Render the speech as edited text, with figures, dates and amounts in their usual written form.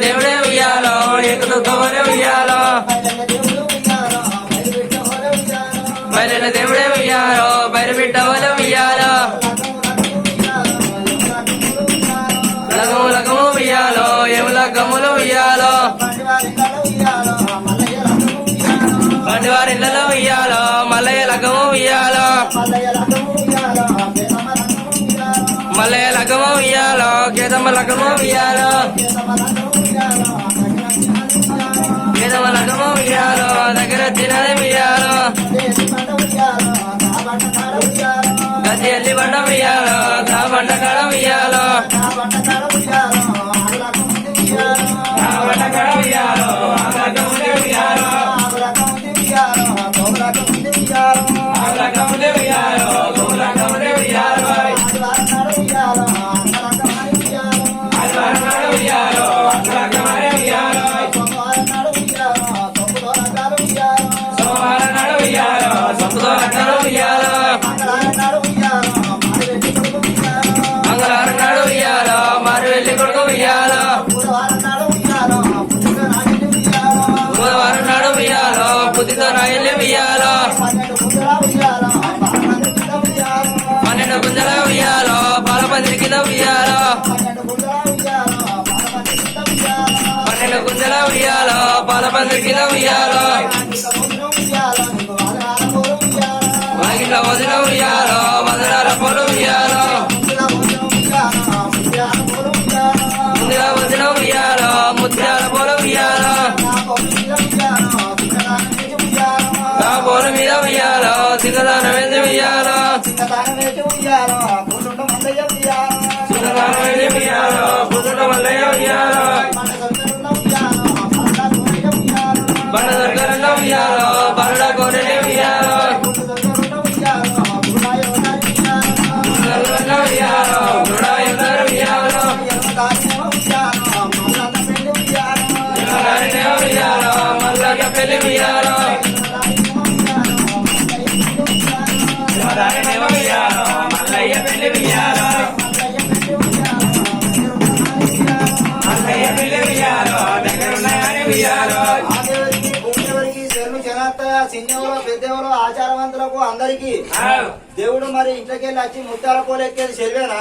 దేవుడే ఉయ్యాలో ఎక్కుతోనే ఉయ్యాలో బయలు దేవుడే ఉయ్యాలో బయలు బిడ్డవలే ఉయ్యాలో లగము లగము ఉయ్యాలో ఏము లగ్గములు ఉయ్యాలో పండివారి ఇళ్ళలో ఉయ్యాలో మల్లయ్య లగ్గము ఉయ్యాలో మల్లయ్య లగ్గము ఉయ్యాలో కేదమ్మ లగ్గము ఉయ్యాలో కేదమ్మ లగ్గము ఉయ్యాలో దగ్గర తినని ఉయ్యాలో గది ఎల్లి బండ ఉయ్యాలో గా బండ కాడ ఉయ్యాలో బండ కాడ ఉయ్యాలో మంగళవారం నాడు ఉయ్యాలో మారు వెళ్ళి కొడుకు ఉయ్యాలో బుధవారం నాడు ఉయ్యాలో బుద్ధితో రాయల్లి ఉయ్యాలో 12 గుంజల ఉయ్యాలో పాలపందిరి కింద ఉయ్యాలో 12 గుంజల ఉయ్యాలో పాలపందిరి కింద ఉయ్యాలో వాకిట్ల వదిన ఉయ్యాలో మధురాల పొలు ఉయ్యాలో ముందుగా వదిన ఉయ్యాలో ముత్యాల పొలు ఉయ్యాలో ఆ పొల మీద ఉయ్యాలో సింగదానం వేసి ఉయ్యాలో సింగదానం వేసి ఉయ్యాలో పుట్టుట మల్లయ్య ఉయ్యాలో బండ దొరకరంగా ఉయ్యాలో బరడ కోటనే ఉయ్యాలో ఉయ్యాలో గుడాయందరూ ఉయ్యాలో ఉయ్యాలో మల్లయ్య పెళ్లి ఉయ్యాలో ఉయ్యాలో మల్లయ్య పెళ్లి ఉయ్యాలో మల్లయ్య పెళ్లి ఉయ్యాలో దగ్గరున్నాయని ఉయ్యాలో చిన్నెవరో పెద్దెవరో ఆచారవంతులకు అందరికి దేవుడు మరి ఇంట్లోకి వెళ్ళి వచ్చి ముత్యాల పోలెక్కేది చెరివేనా?